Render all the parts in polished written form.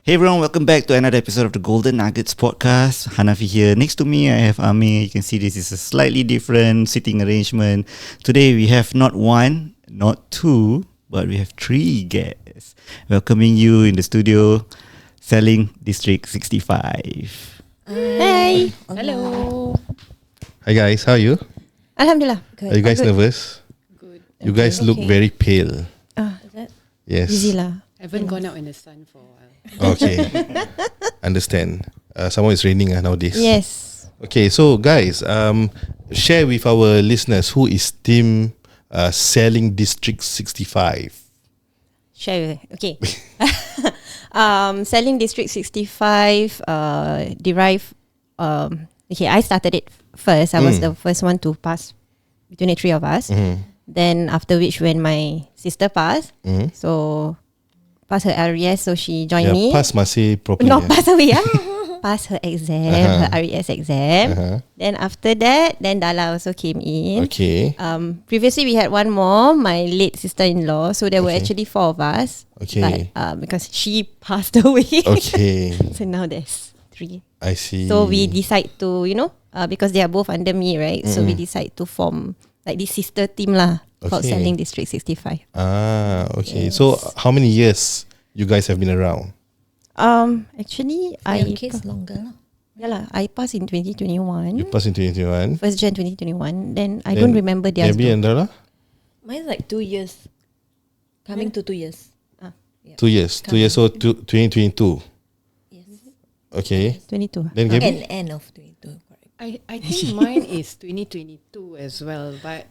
Hey everyone, welcome back to another episode of the Golden Nuggets podcast. Hanafi here. Next to me, I have Ami. You can see this is a slightly different sitting arrangement. Today we have not one, not two, but we have three guests. Welcoming you in the studio, SellingDistrict 65. Hey. Hello. Hi guys, how are you? Alhamdulillah. Good. Are you guys nervous? Good. You guys look very pale. Is that Yes. easy lah? I haven't gone out in the sun for a while. Okay. Understand. Someone is raining nowadays. Yes. Okay, so guys, share with our listeners who is team SellingDistrict 65. Share. Okay. SellingDistrict 65 derive. Okay, I started it first. I was the first one to pass between the three of us. Then after which, when my sister passed, so pass her RES, so she joined me. Pass masih properly. Not pass away, pass her exam, her RES exam. Then after that, then Darla also came in. Okay. Previously we had one more, my late sister-in-law. So there were actually four of us. Okay. But because she passed away. Okay. So now there's three. I see. So we decide to, because they are both under me, right? So we decide to form like this sister team lah, called Okay. SellingDistrict 65. Okay. So how many years you guys have been around? Actually, case longer. yeah lah, I passed in 2021. You passed in 2021. 1st Jan 2021. Then I don't remember the Gaby and Darla? Mine's like 2 years. Coming to 2 years. 2 years. 2 years, so 2022. Yes. Okay. 22. Then Gaby? End of 22, correct. I think mine is 2022 as well, but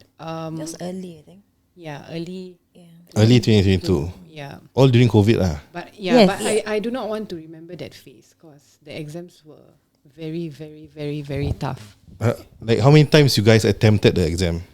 Just early, I think. yeah, early. Yeah. Early 2022. Yeah, All during COVID lah. but yeah, Yes. but I do not want to remember that phase because the exams were very, very, very, very tough. Like how many times you guys attempted the exam?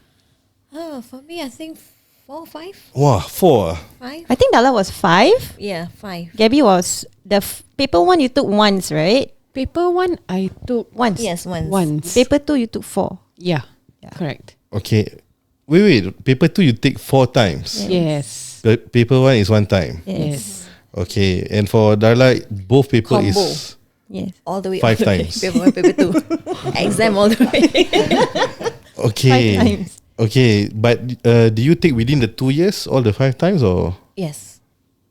For me, I think 4 or 5. Wow, 4. 5? I think Darla was 5. Yeah, 5. Gabby was the paper one you took once, right? Paper one I took Once. Yes, once. once. Paper 2 you took 4. Yeah, correct. Okay. Wait. Paper 2 you take 4 times. Yes. Paper 1 is 1 time. Yes. Okay. And for Darla, both paper Combo. is Yes. All the way. 5 times. Paper 1, paper 2. Exam all the way. Okay. 5 times. Okay. But do you take within the 2 years all the 5 times or? Yes.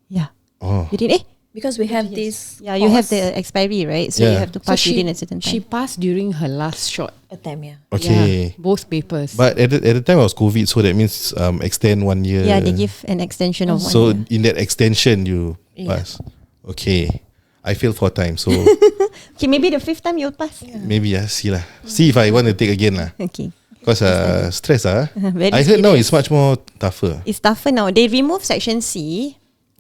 Yeah. Oh. You did Because we have this. Yeah, you have the expiry, right? So you Yeah. have to pass within a certain She time. passed during her last shot. attempt, yeah. Okay. Yeah, both papers. But at the time it was COVID, so that means extend 1 year. Yeah, they give an extension of 1 So year. in that extension you Yeah. pass. Okay. I failed 4 times, so Okay, maybe the 5th time you'll pass. maybe see lah. See if I want to take again lah. Okay. Because stress Very I heard now serious. it's much more tougher. It's tougher now. They remove section C,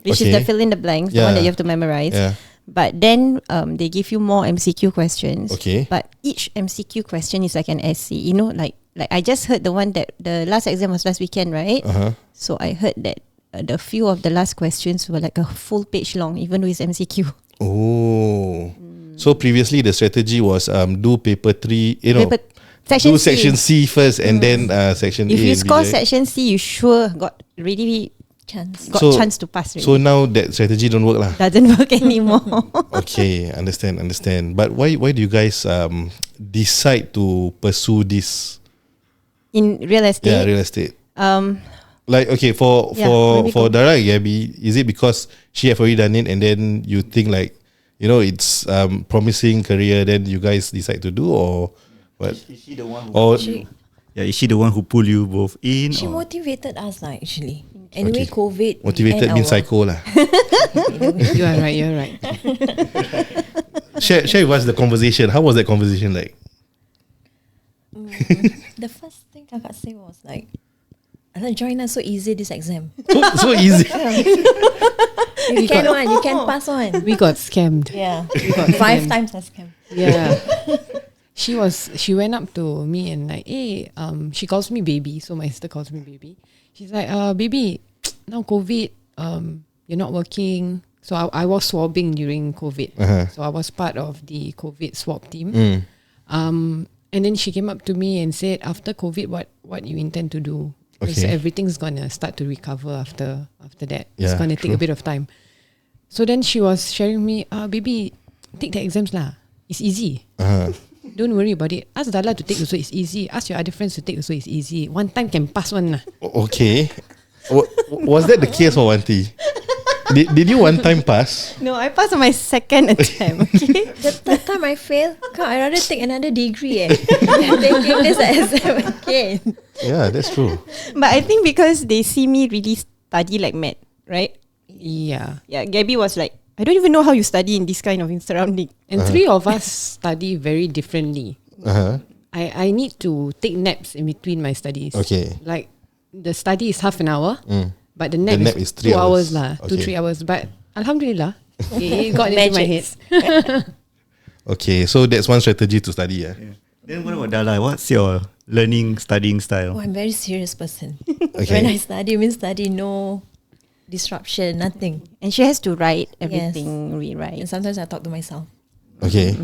which is the Okay. fill in the blanks, the one that you have to memorize. Yeah. But then they give you more MCQ questions. Okay. But each MCQ question is like an essay. Like I just heard the one that the last exam was last weekend, right? So I heard that the few of the last questions were like a full page long, even though it's MCQ. Oh. So previously the strategy was do paper 3, Section do C. section C first and then section If A you and B, score right? section C, you sure got Chance. chance to pass. Really. So now that strategy don't work lah. Doesn't work anymore. Okay, understand. But why do you guys decide to pursue this? In real estate. Yeah, real estate. Like okay, maybe for Darla and Gaby, is it because she have already done it and then you think like it's promising career, then you guys decide to do, or what? Is she the one Or is she the one who pull you both in? She or? motivated us lah, actually. Anyway, COVID. motivated and means our- psycho lah. You are right. Share with us the conversation. How was that conversation like? The first thing Kakak say was like, join us, so easy this exam. So easy. You can pass on. We got scammed. Yeah, we got 5 times as scam. Yeah. She went up to me and like, hey, she calls me baby. So my sister calls me baby. She's like, baby, now COVID, you're not working. So I was swabbing during COVID. So I was part of the COVID swab team. And then she came up to me and said, after COVID, what you intend to do? Because Okay. everything's gonna start to recover after that. It's Yeah, gonna take a true. bit of time. So then she was sharing me, baby, take the exams lah. It's easy. Don't worry about it. Ask Darla to take also, it's easy. Ask your other friends to take also, it's easy. One time can pass one lah. Okay. Was that the case for Wanti? Did you one time pass? No, I passed on my second attempt. Okay. The third time I failed, I rather take another degree than taking this exam again. Yeah, that's true. But I think because they see me really study like mad, right? Yeah. Yeah, Gaby was like, I don't even know how you study in this kind of surrounding. And three of us study very differently. I need to take naps in between my studies. Okay. Like the study is half an hour, but the nap, nap is is 3 2 hours hours. lah, Okay. 2-3 hours. But Alhamdulillah, it got into my head. Okay, so that's one strategy to study. Then what about Darla? What's your studying style? Oh, I'm a very serious person. Okay. When I study, no disruption, nothing. And she has to write everything, rewrite. And sometimes I talk to myself. Okay.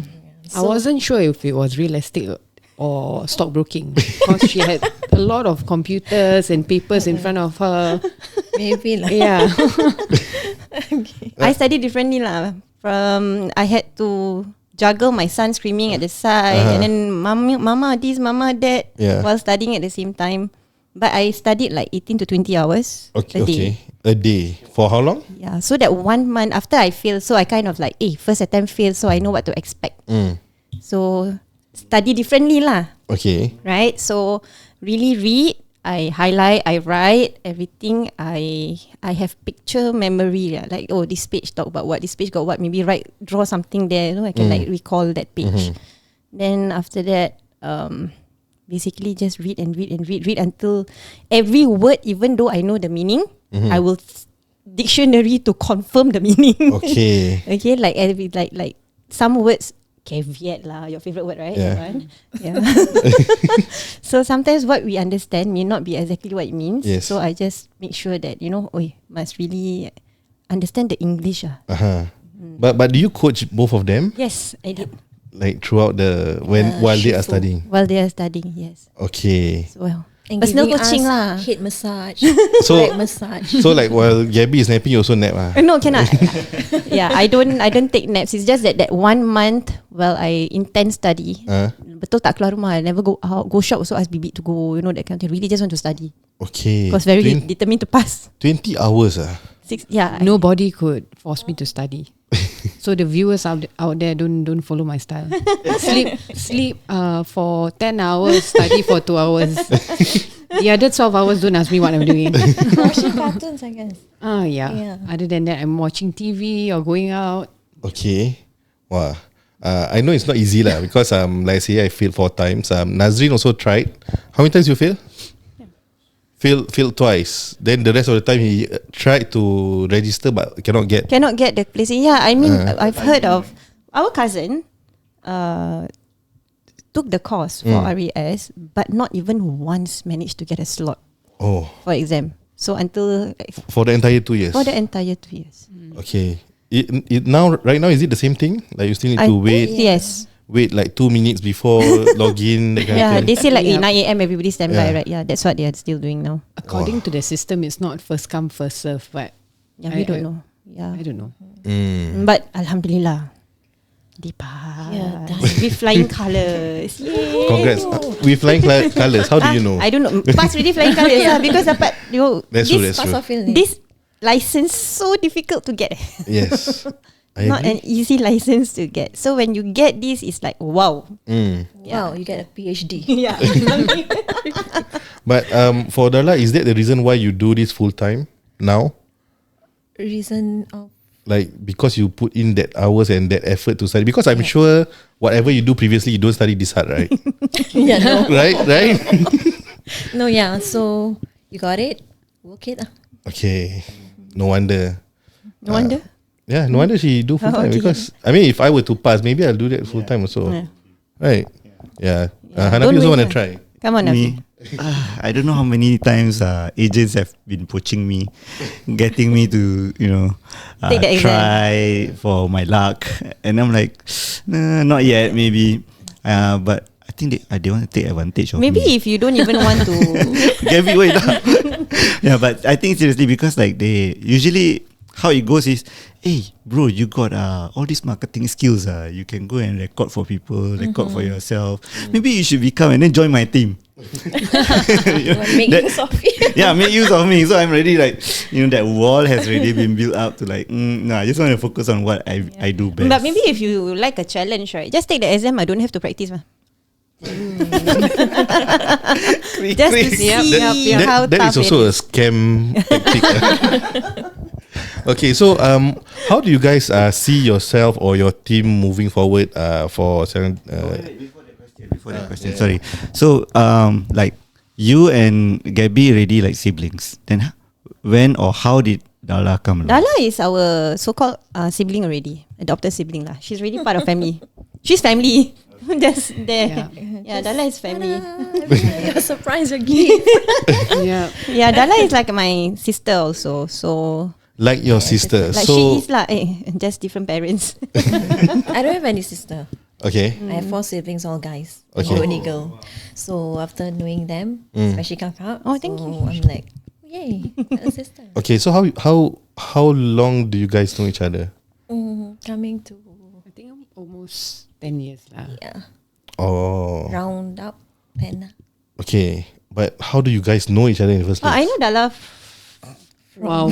I wasn't sure if it was real estate or stockbroking because she had a lot of computers and papers in front of her. Maybe like Yeah. I study differently lah. I had to juggle my son screaming at the side, and then mama this, mama that, while studying at the same time. But I studied like 18 to 20 hours a day. A day. For how long? Yeah, so that 1 month after I failed, so I kind of like, first attempt failed, so I know what to expect. So study differently lah. Okay. Right? So really read, I highlight, I write everything. I have picture memory. Like, this page talk about what, this page got what. Maybe draw something there. I can like recall that page. Then after that, basically just read until every word, even though I know the meaning, I will dictionary to confirm the meaning. Okay. Okay, like some words. Caveat lah, your favorite word, right? Yeah. Yeah. So sometimes what we understand may not be exactly what it means. Yes. So I just make sure that must really understand the English. But do you coach both of them? Yes, I did. Like throughout while they are studying? While they are studying, yes. Okay. So, and personal giving coaching us lah. head massage, So leg massage. so like while Gaby is napping, you also nap No, cannot. Yeah, I don't take naps. It's just that 1 month while I intend study, betul tak keluar rumah. I never go out, go shop also ask Bibi to go, that kind of thing. Really just want to study. Okay. Because very determined to pass. 20 hours 6, yeah. Nobody could force me to study. So the viewers out there, don't follow my style. Sleep for 10 hours, study for 2 hours. The other 12 hours, don't ask me what I'm doing. Watching cartoons, I guess. Yeah. Other than that, I'm watching TV or going out. Okay. Wow. I know it's not easy lah because like I say, I failed 4 times. Nazreen also tried. How many times you fail? Failed twice. Then the rest of the time he tried to register but cannot get the place. Yeah, I mean, I've heard of our cousin took the course for RAS, but not even once managed to get a slot for exam. So until for the entire 2 years. For the entire 2 years. Okay. Right now, is it the same thing? Like you still need to wait? Yes. Wait like 2 minutes before login. That kind of thing. They say like 9 a.m. everybody stand by, right? Yeah, that's what they are still doing now. According to the system, it's not first come, first serve, but we don't know. Yeah, I don't know. But Alhamdulillah, they pass with flying colours. Yay. Congrats. With flying colours, how do you know? I don't know. Pass really flying colours because dapat That's true. this license so difficult to get. Yes. I Not agree. an easy license to get. So when you get this, it's like wow. Wow, you get a PhD. Yeah. But for Darla, is that the reason why you do this full time now? Reason of Like because you put in that hours and that effort to study. Because I'm sure whatever you do previously, you don't study this hard, right? no. Right? No, yeah. So you got it. Work it. Okay. No wonder. No wonder. Yeah, no wonder she do full time. Okay. Because I mean, if I were to pass, maybe I'll do that full time also. Yeah. Right? Yeah. Yeah. Hanafi Don't also wait want to lah. try. Come on, Nafi. Me, I don't know how many times agents have been poaching me, getting me to Take the exam. try for my luck, and I'm like, nah, not yet, maybe. But I think they want to take advantage of Maybe me. if you don't even want to. Gaby, wait up. Yeah, but I think seriously because like they usually how it goes is, hey bro, you got all these marketing skills. You can go and record for people, record for yourself. Maybe you should become and then join my team. Make use of it. Yeah, make use of me. So I'm already like, that wall has already been built up to like, no, I just want to focus on what I do best. But maybe if you like a challenge, right? Just take the exam. I don't have to practice. Just to see how that tough is also it a scam tactic. Okay, so how do you guys see yourself or your team moving forward for selling? Before that question, sorry. So, like you and Gaby already like siblings. Then when or how did Darla come along? Darla is our so-called sibling already, adopted sibling lah. She's really part of family. She's family. Just there. Yeah, Darla is family. You're surprised again. Yeah. Darla is like my sister also. So Like your sister. like So she is lah, just different parents. I don't have any sister. okay. I have 4 siblings, all guys. Okay. I'm the only girl. So after knowing them, especially kakak, Oh, thank so you. I'm like, yay, a sister. Okay, so how long do you guys know each other? Coming to I think almost 10 years lah. Oh, round up 10. okay. But how do you guys know each other in the first place? I know Darla. Wow.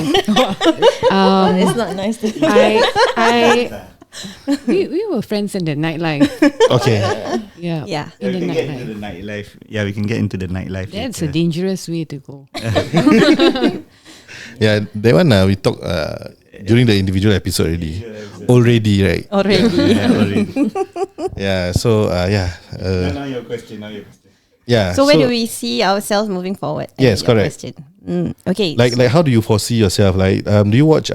It's not nice to we were friends in the nightlife. Okay. Yeah. Yeah. In the we can get into nightlife. the nightlife. Yeah, we can get into the nightlife. That's later. a dangerous way to go. Yeah, that one we talked during the individual episode already. Already, right? Already. Yeah, already. Yeah. So Now your question. yeah. So where do we see ourselves moving forward? Yes, Your correct. question. Okay. like how do you foresee yourself? Like do you watch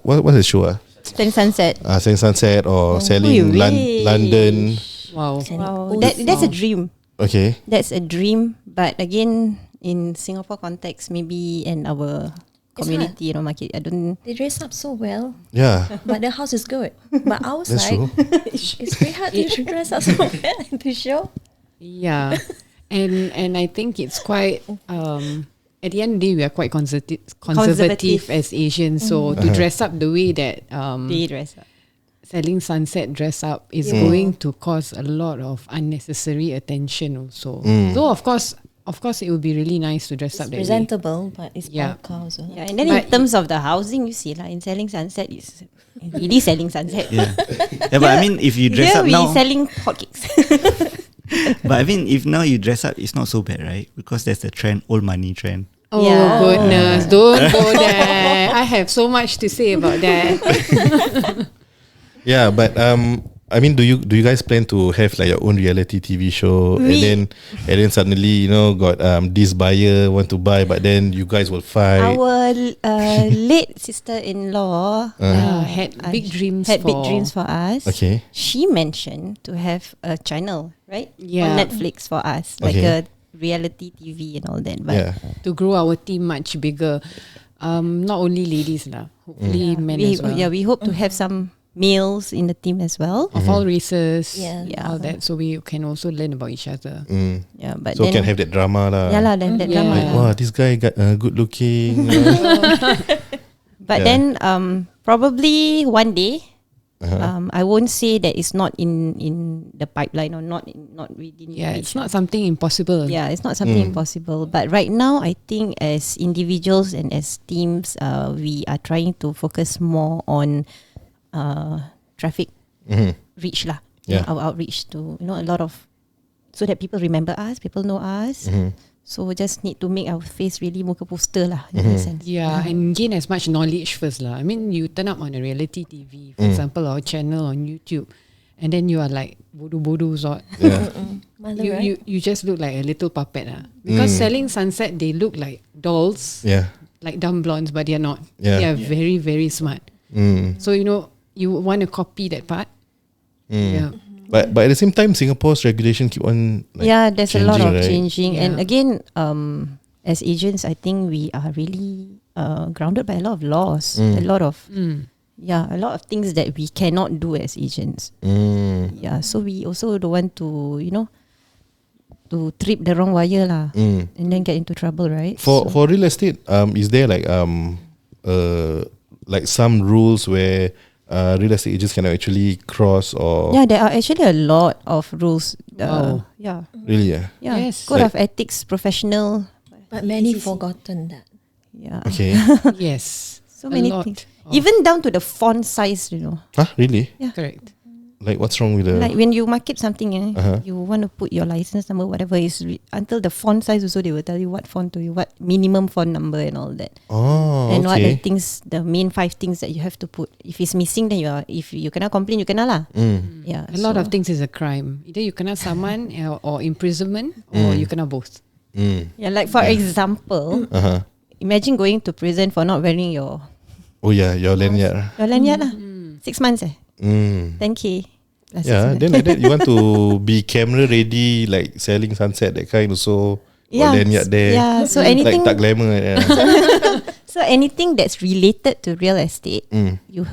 what's the show? Selling Sunset. Selling Sunset or selling really? London? Wow. Wow, that's a dream. Okay. That's a dream. But again, in Singapore context, maybe in our community, market, I don't. They dress up so well, Yeah. but the house is good. But That's outside, true. it's very hard to dress up so well to show. Yeah. And I think it's quite at the end of the day we are quite conservative as Asians. So to dress up the way that They dress up. Selling Sunset dress up is going to cause a lot of unnecessary attention also. So of course it would be really nice to dress It's up that way. presentable, but it's Yeah. cows. Yeah, and then in terms of the housing, you see, like in Selling Sunset, is really Selling Sunset. Yeah. Yeah, but I mean, if you dress Here up we now, selling hotcakes. but I mean, if now you dress up, it's not so bad, right? Because there's the trend, old money trend. Oh Yeah. goodness, don't go there. I have so much to say about that. Yeah, but I mean, do you guys plan to have like your own reality TV show and then suddenly got this buyer want to buy, but then you guys will fight? Our late sister-in-law Had big dreams for us. Okay. She mentioned to have a channel, right? Yeah. On Netflix for us, like Okay. a reality TV and all that. But Yeah. to grow our team much bigger. Not only ladies lah, hopefully men as well. we hope to have some males in the team as well. Of all races, Yeah. all that, so we can also learn about each other. Yeah, but So then can have that drama lah. yeah lah, then that Yeah. drama. Like, wow, this guy got good looking. But Yeah. then probably one day, I won't say that it's not in the pipeline or not within. Yeah, reach. it's not something impossible. Yeah, it's not something impossible. But right now, I think as individuals and as teams, we are trying to focus more on traffic reach lah. Yeah. Our outreach to a lot of, so that people remember us, people know us. So we just need to make our face really muka poster lah in that sense. Yeah, and gain as much knowledge first lah. I mean, you turn up on a reality TV, for example, our channel on YouTube, and then you are like bodoh-bodoh sort. Yeah. You just look like a little puppet lah. Because Selling Sunset, they look like dolls, Yeah. like dumb blondes, but they are not. Yeah. They are very, very smart. So you want to copy that part. Yeah. But at the same time, Singapore's regulation keep on There's a lot of right? changing, and Yeah. again, as Asians, I think we are really grounded by a lot of laws, a lot of a lot of things that we cannot do as Asians. Yeah, so we also don't want to to trip the wrong wire lah, and then get into trouble, right? For real estate, is there like like some rules where real estate agents can actually cross or Yeah, there are actually a lot of rules. Wow. Yeah. really? Yeah. Yeah. Yes. Code Like- of ethics, professional. But many forgotten that. Yeah. Okay. Yes. So A many lot things. of- Even down to the font size, you know. Huh? Really? Correct. Like what's wrong with the? Like when you market something, Uh-huh. you want to put your license number, whatever is until the font size also they will tell you what font to you, what minimum font number and all that. Oh, And what the okay. things, the main 5 things that you have to put. If it's missing, then if you cannot complain, you cannot lah. Yeah. A lot of things is a crime. Either you kena saman or imprisonment, or you kena both. Yeah, like for example, imagine going to prison for not wearing your Oh yeah, your lanyard. lanyard lah. 6 months 10K. That's Yeah, it. then like that you want to be camera ready, like selling sunset that kind also. Yeah, Or lanyard there. yeah, so like anything- tak glamour. Yeah. So anything that's related to real estate, Mm. you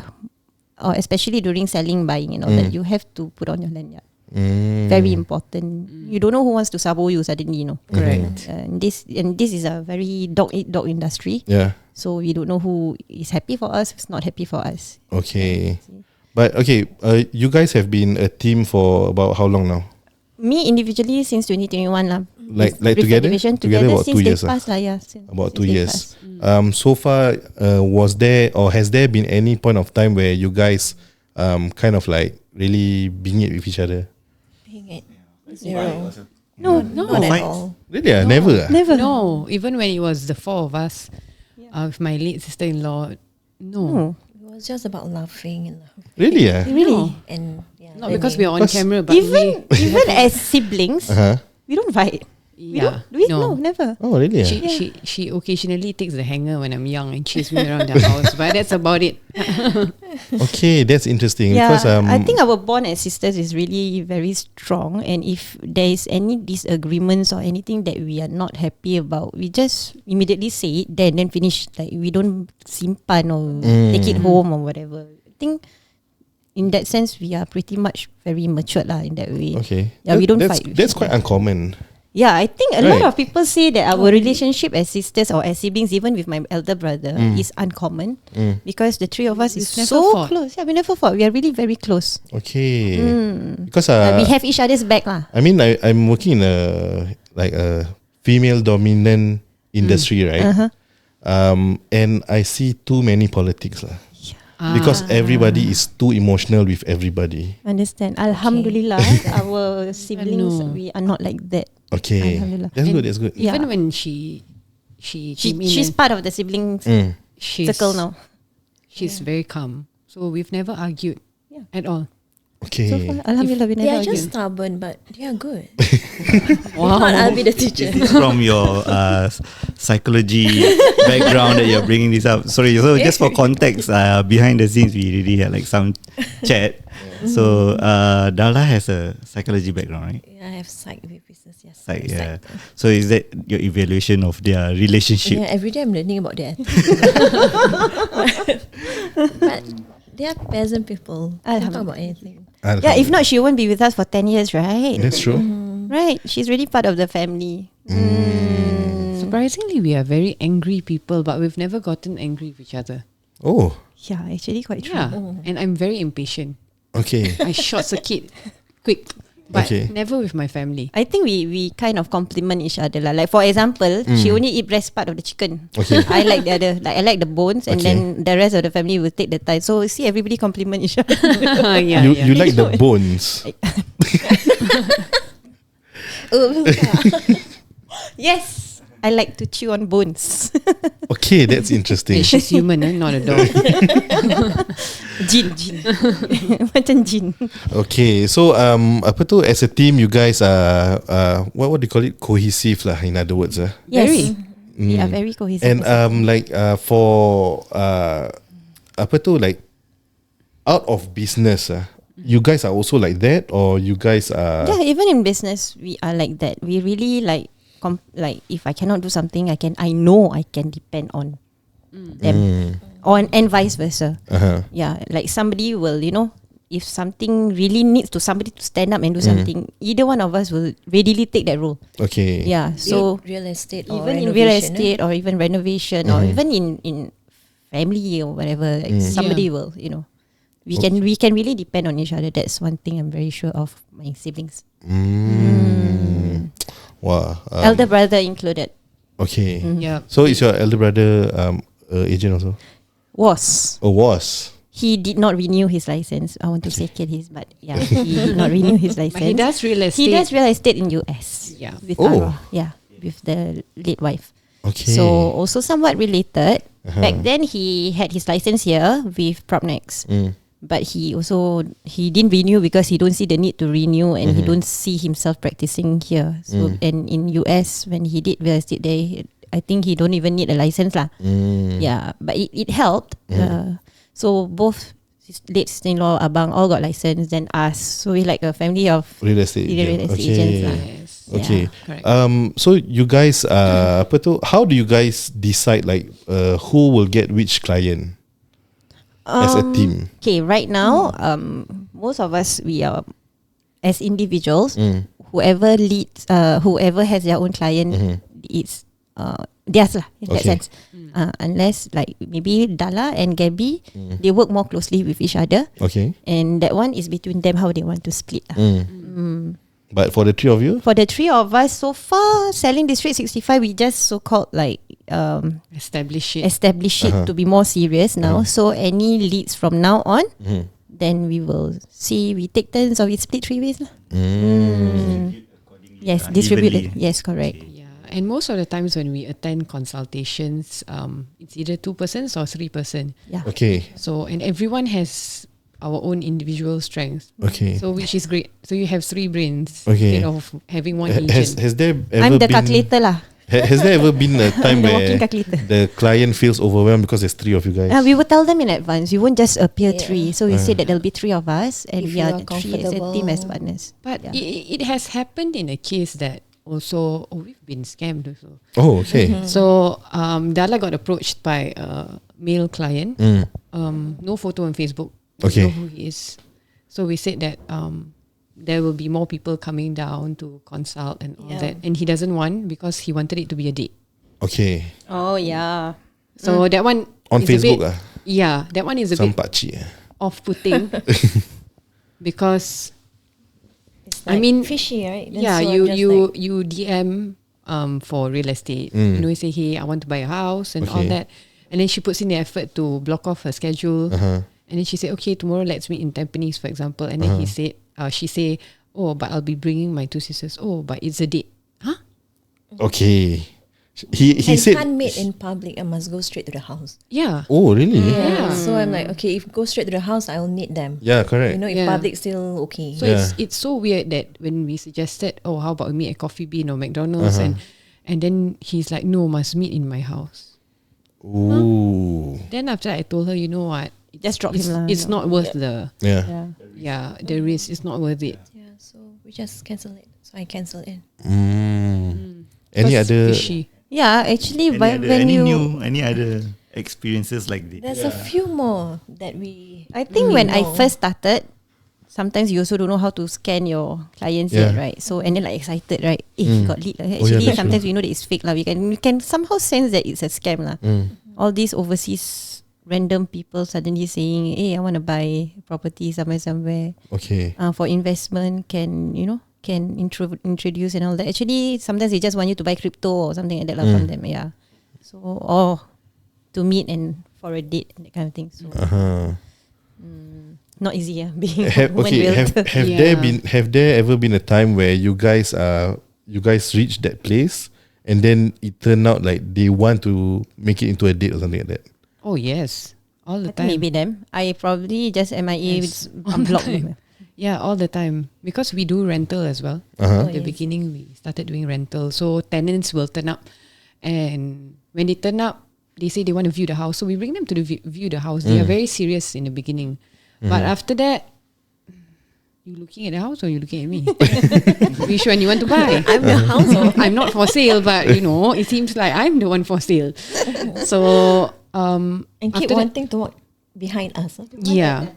or especially during selling, buying and all that, you have to put on your lanyard. Mm. Very important. You don't know who wants to sabo you suddenly, you know. Correct. And this is a very dog eat dog industry. Yeah. So we don't know who is happy for us, who's not happy for us. Okay. But okay, you guys have been a team for about how long now? Me individually since 2021 lah. Like With together? division Together about since 2 they years lah. passed lah, yeah. Since About 2 they years. passed. So far, was there or has there been any point of time where you guys kind of like really bingit with each other? Being it. Zero. No, Not at fights? all. Really? Never. never. No, even when it was the 4 of us, with my late sister-in-law, no. It was just about laughing and laughing. Really? Yeah. Really? And yeah, Not because we are on Because- camera, but Even as siblings, Uh-huh. we don't fight. We don't do it. No, never. Oh, really? She occasionally takes the hanger when I'm young and chases me around the house, but that's about it. Okay, that's interesting. Yeah, Because I think our bond as sisters is really very strong. And if there is any disagreements or anything that we are not happy about, we just immediately say it then finish. Like we don't simpan or take it home or whatever. I think in that sense we are pretty much very matured lah in that way. okay. Yeah, we don't that's, fight with That's each quite uncommon. Yeah, I think a lot Right. of people say that our relationship as sisters or as siblings, even with my elder brother, is uncommon because the 3 of us is We've never so fought. close. Yeah, we never fought. We are really very close. Okay. Because We have each other's back lah. I mean, I'm working in a female dominant industry, right? And I see too many politics lah. Because everybody is too emotional with everybody. Understand? Alhamdulillah, our siblings No. we are not like that. Okay, Alhamdulillah. that's And good. That's good. Yeah. Even when she came in She's and part of the siblings she's, circle now. She's very calm. So we've never argued at all. Okay. So far, Alhamdulillah, we They never are just argued. stubborn, but they are good. Wow. I'll be the teacher. From your psychology background that you're bringing this up. Sorry, so just for context, behind the scenes we really had like some chat. So Darla has a psychology background, right? Yeah, I have psych with business. Yes. Psych, I'm yeah. psych. So is that your evaluation of their relationship? Yeah, every day I'm learning about their but they are peasant people. They don't talk about anything. Yeah, if not, she won't be with us for 10 years, right? That's true. Right. She's really part of the family. Surprisingly, we are very angry people, but we've never gotten angry with each other. Oh, Yeah, actually quite true. Yeah, and I'm very impatient. okay. I short circuit quick, but Okay. never with my family. I think we kind of complement each other lah. Like for example, she only eat breast part of the chicken. Okay. I like the other. Like I like the bones, and Okay. then the rest of the family will take the thigh. So see, everybody complement each other. Yeah, You like the bones. Yes, I like to chew on bones. Okay, that's interesting. She's human, not a dog. Jin. Macam jin. Okay, so apa tu, as a team you guys are what do you call it, cohesive lah, in other words. Yes. Very. We are very cohesive. And like for apa tu, like out of business, you guys are also like that, or you guys are yeah, even in business, we are like that. We really like if I cannot do something, I know I can depend on them, and vice versa. Yeah, like somebody will, if something really needs somebody to stand up and do something, either one of us will readily take that role. Okay. Yeah, so real estate or even in renovation, real estate or even renovation or even in family or whatever. Like somebody will, you know. We can really depend on each other. That's one thing I'm very sure of my siblings. Wow. Elder brother included. Okay. Yeah. So is your elder brother agent also? Was. He did not renew his license. I want to say kill his, but yeah, he did not renew his license. But he does real estate. He does real estate in US. Yeah. With Ara. Yeah, with the late wife. Okay. So also somewhat related. Back then he had his license here with Propnex. But he didn't renew because he don't see the need to renew, and he don't see himself practicing here. So and in US when he did real estate there, I think he don't even need a license lah. Yeah, but it helped. So both his late sister-in-law, abang, all got license. Then us, so we like a family of real estate agents lah. Yes. Okay. Correct. So you guys, how do you guys decide like who will get which client as a team? Okay, right now, most of us, we are as individuals. Whoever leads, whoever has their own client, it's theirs lah in that sense. Unless like maybe Darla and Gaby, they work more closely with each other. Okay. And that one is between them how they want to split lah. But for the three of you? For the three of us, so far, SellingDistrict 65, we just so-called like Establish it. to be more serious now. So any leads from now on, then we will see, we take turns or we split 3 ways lah. Yes, distribute it. Yes, correct. Yeah. And most of the times when we attend consultations, it's either 2 persons or 3 person. Yeah. Okay. So and everyone has our own individual strengths. Okay. So which is great. So you have 3 brains Okay. instead of having one Has agent. there ever I'm the been calculator lah. Has there ever been a time The where walking calculator. the client feels overwhelmed because there's 3 of you guys? We will tell them in advance. We won't just appear Yeah. 3. So we say that there'll be 3 of us, and If we are you are 3 as a team as partners. But Yeah. it has happened in a case that also we've been scammed also. Oh, okay. So Darla got approached by a male client. No photo on Facebook. We Okay. know who he is. So we said that there will be more people coming down to consult and all that. And he doesn't want because he wanted it to be a date. Okay. Oh yeah. So that one On is Facebook a bit, yeah, that one is a Some bit pakcik. off-putting because It's I like mean, fishy, right? Then yeah, so I'm just you DM for real estate. Mm. You know, you say, hey, I want to buy a house and all Okay. that, and then she puts in the effort to block off her schedule, and then she said, okay, tomorrow let's meet in Tampines, for example, and then she say, oh, but I'll be bringing my 2 sisters. Oh, but it's a date, huh? Okay. He and said. can't meet in public. I must go straight to the house. Yeah. Oh, really? Yeah. So I'm like, okay, if go straight to the house, I'll need them. Yeah, correct. You know, if Yeah. public still okay. So Yeah. it's so weird that when we suggested, oh, how about we meet at Coffee Bean or McDonald's, and then he's like, no, must meet in my house. Ooh. Then after that, I told her, you know what? Just drop it's, him lah. it's not worth the Yeah. the risk. It's not worth it. Yeah, so we just cancel it. So I cancelled it. Any Because other? fishy. Yeah, actually, when any other experiences like this? There's a few more that we. I think when I know. first started, sometimes you also don't know how to scan your clients yet, Yeah. right? So and then like excited, right? He got lead. yeah, Actually, that's sometimes we know that it's fake lah. We can somehow sense that it's a scam lah. All these overseas random people suddenly saying, "Hey, I want to buy property somewhere. Okay. For investment, can introduce and all that." Actually, sometimes they just want you to buy crypto or something like that lah from them. Yeah. So or to meet and for a date and that kind of thing. So not easy. Being a woman realtor. Have there ever been a time where you guys reached that place and then it turned out like they want to make it into a date or something like that? Oh yes, all the I think time. maybe them. I probably just MIA Yes. unblock them. Yeah, all the time because we do rental as well. Uh-huh. At the beginning, we started doing rental, so tenants will turn up, and when they turn up, they say they want to view the house. So we bring them to view the house. They are very serious in the beginning, but after that, you looking at the house or you looking at me? Which one you want to buy? I'm the house. I'm not for sale, but you know, it seems like I'm the one for sale. So And keep after that- wanting to walk behind us. Huh? yeah.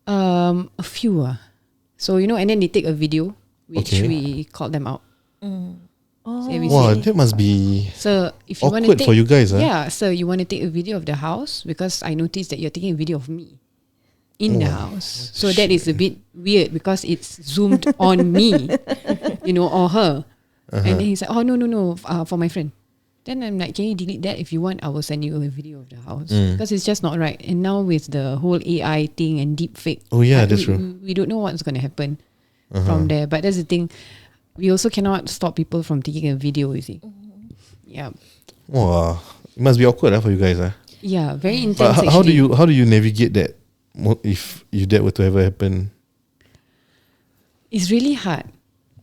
A few. So, you know, and then they take a video, which Okay. we called them out. So we Wow, say, that must be so if you want to awkward take, for you guys, huh? yeah, so you want to take a video of the house because I noticed that you're taking a video of me in the house. So that is a bit weird because it's zoomed on me, or her. And then he's like, oh, no, for my friend. Then I'm like, can you delete that? If you want, I will send you a video of the house. Because it's just not right. And now with the whole AI thing and deep fake. Oh, yeah, that's true. We don't know what's going to happen from there. But that's the thing. We also cannot stop people from taking a video, you see. Yeah. Wow, it must be awkward for you guys, huh? Yeah, very intense. But how do actually. you navigate that if that were to ever happen? It's really hard.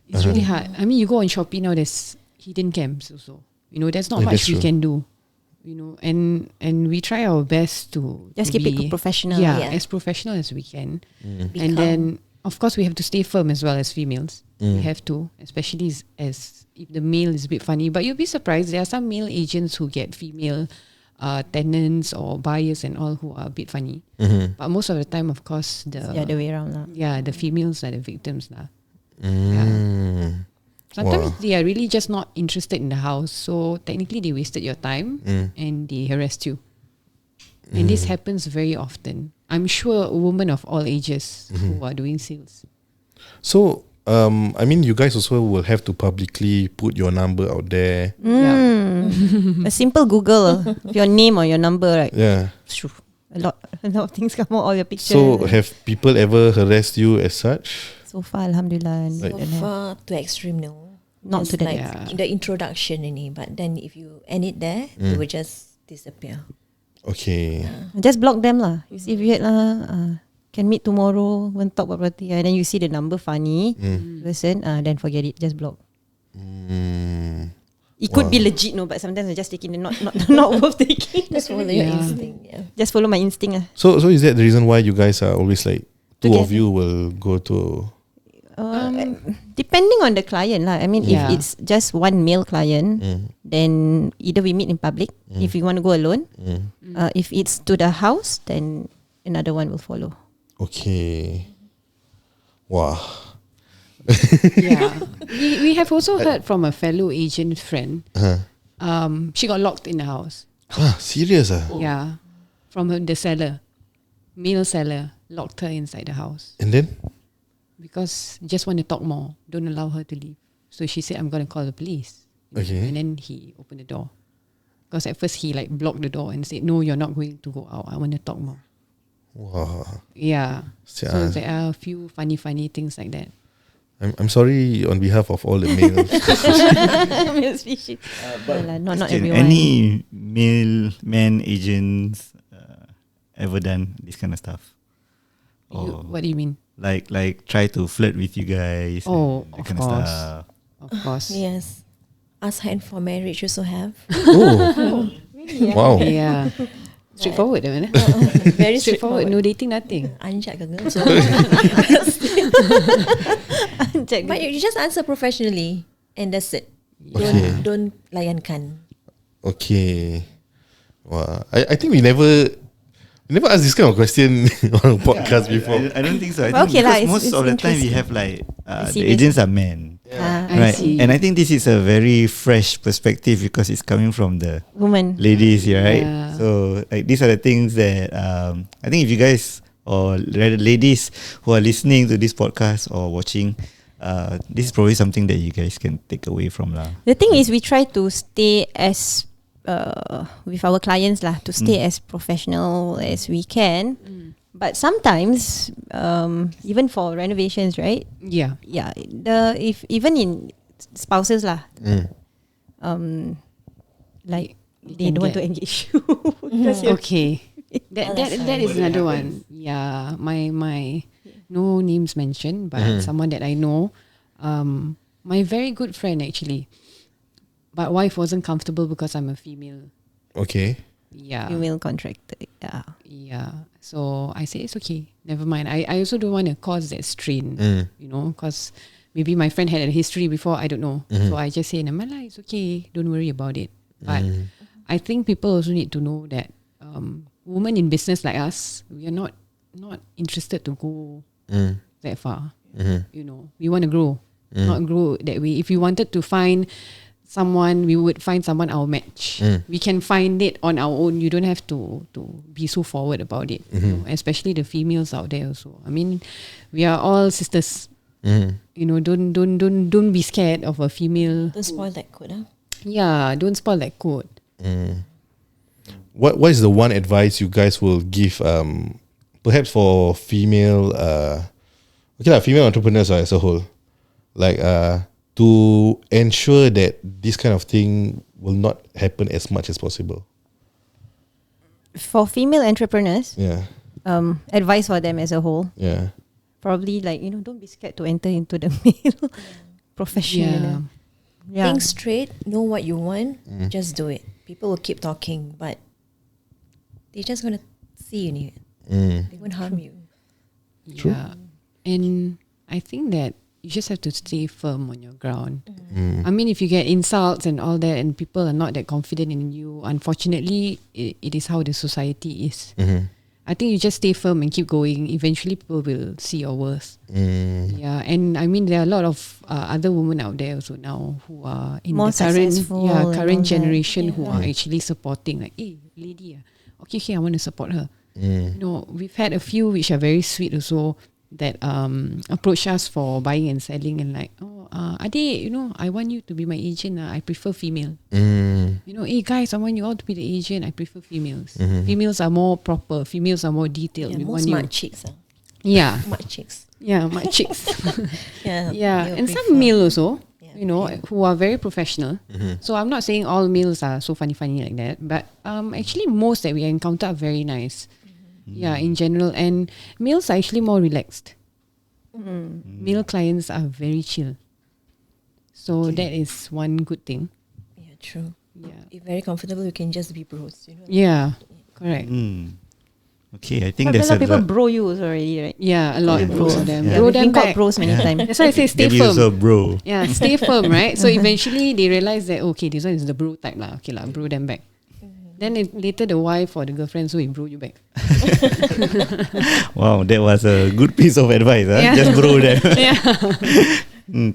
It's really hard. I mean, you go on Shopee now, there's hidden cams also. There's not Yeah, much that's we true. can do. And we try our best to Just keep it professional. Yeah, Yeah. as professional as we can. Be And calm. then, of course, we have to stay firm as well as females. We have to, especially as if the male is a bit funny. But you'll be surprised. There are some male agents who get female tenants or buyers and all who are a bit funny. But most of the time, of course, The other way around lah. the females are the victims lah. Mm. Sometimes Wow. they are really just not interested in the house. So technically they wasted your time and they harassed you. And this happens very often. I'm sure women of all ages who are doing sales. So, I mean, you guys also will have to publicly put your number out there. Yeah. A simple Google your name or your number, right? Yeah. Shoo, a lot of things come out, all your pictures. So, have people ever harassed you as such? So far, alhamdulillah. So don't have. far to extreme, no. Not Just to that like extent. in the introduction ini, but then if you end it there, it will just disappear. Okay. Just block them lah. You see weird lah. Can meet tomorrow. Want talk about property. And then you see the number funny person. Then forget it. Just block. It could be legit, no. But sometimes I just taking the not worth taking. Just follow your Yeah. instinct. Yeah. Just follow my instinct. So is that the reason why you guys are always like two of Together. you will go to? Depending on the client lah. I mean, Yeah. if it's just one male client, then either we meet in public. If you want to go alone, if it's to the house, then another one will follow. Okay. Wow. Yeah. We have also heard from a fellow agent friend. She got locked in the house. Serious ah? Yeah. From the seller. Male seller locked her inside the house. And then? Because just want to talk more. Don't allow her to leave. So she said, I'm going to call the police. Okay. And then he opened the door. Because at first he like blocked the door and said, no, you're not going to go out. I want to talk more. Wow. Yeah. So Sia. there are a few funny things like that. I'm sorry on behalf of all the males. Male species. Not Question, everyone. any male man agents ever done this kind of stuff? What do you mean? Like try to flirt with you guys. Oh, and that of kind course. of stuff. Of course. Yes. Ask hand for marriage also have. Oh. Wow. Yeah. Straightforward, man. Very Straightforward. No dating, nothing. Anjak ke girl? So, but you just answer professionally and that's it. Okay. Don't layankan. Okay. Wow. I think we never asked this kind of question on a podcast before. I don't think so. I But think okay lah, because it's- most it's of the time we interesting. have like the serious. agents are men. I Right. see. And I think this is a very fresh perspective because it's coming from the Woman. ladies here, right? Yeah. So like these are the things that I think if you guys or rather ladies who are listening to this podcast or watching, this is probably something that you guys can take away from lah. The thing is, we try to stay as with our clients lah, to stay as professional as we can. But sometimes, even for renovations, right? Yeah. Yeah, if even in spouses lah, like You they can don't want to get- engage you. Because you're- Okay. That is another one. Yeah. My no names mentioned, but someone that I know, my very good friend actually. But wife wasn't comfortable because I'm a female. Okay. Yeah. female contractor. Yeah. Yeah. So I said it's okay. Never mind. I also don't want to cause that strain. Because maybe my friend had a history before. I don't know. So I just say, never mind, it's okay. Don't worry about it. But I think people also need to know that women in business like us, we are not interested to go that far. We want to grow, not grow that way. If you wanted to find someone, we would find someone our match. We can find it on our own. You don't have to be so forward about it. You know, especially the females out there also. I mean, we are all sisters. You know, don't be scared of a female. Don't spoil that code, huh? Yeah, don't spoil that code. What is the one advice you guys will give perhaps for female female entrepreneurs as a whole, like to ensure that this kind of thing will not happen as much as possible? For female entrepreneurs, Yeah. advice for them as a whole, Yeah. probably like, you know, don't be scared to enter into the male profession. Yeah. Think straight, know what you want, just do it. People will keep talking, but they're just going to see in it. They won't harm you. True. Yeah. And I think that you just have to stay firm on your ground. I mean, if you get insults and all that and people are not that confident in you, unfortunately, it is how the society is. I think you just stay firm and keep going. Eventually, people will see your worth. Yeah, and I mean, there are a lot of other women out there also now who are in More the current, successful and all current that. generation who are actually supporting. Like, hey, lady, okay, I want to support her. You know, we've had a few which are very sweet also that approach us for buying and selling and like, Ade, you know, I want you to be my agent. I prefer female. You know, hey guys, I want you all to be the agent. I prefer females. Females are more proper. Females are more detailed. Yeah, We more want smart you. chicks. Yeah, Smart chicks. yeah, my chicks. Yeah, Yeah, they'll and prefer. some male also. Yeah, You know, who are very professional. So I'm not saying all males are so funny like that, but actually most that we encounter are very nice. Yeah, in general, and males are actually more relaxed. Male clients are very chill. So that is one good thing. Yeah, true. Yeah. If very comfortable, you can just be bros. You know? Yeah, correct. Okay, I think But a there's lot of people lot. bro you also already, right? Yeah, a lot Yeah, of bros. them. Yeah. Bro We've them been called back. bros many times. That's why I say stay Gaby also firm. bro. Yeah, stay firm, right? So eventually they realize that okay, this one is the bro type lah. Okay lah, bro them back. Then later the wife or the girlfriend so we bro you back. Wow, that was a good piece of advice. Huh? Yeah. Just bro them. Yeah.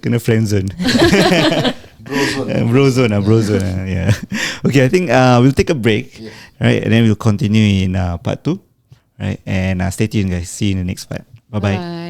Kena friend zone. Bro zone. Yeah. Okay, I think we'll take a break, right, and then we'll continue in part 2, right, and stay tuned, guys. See you in the next part. Bye bye. Bye.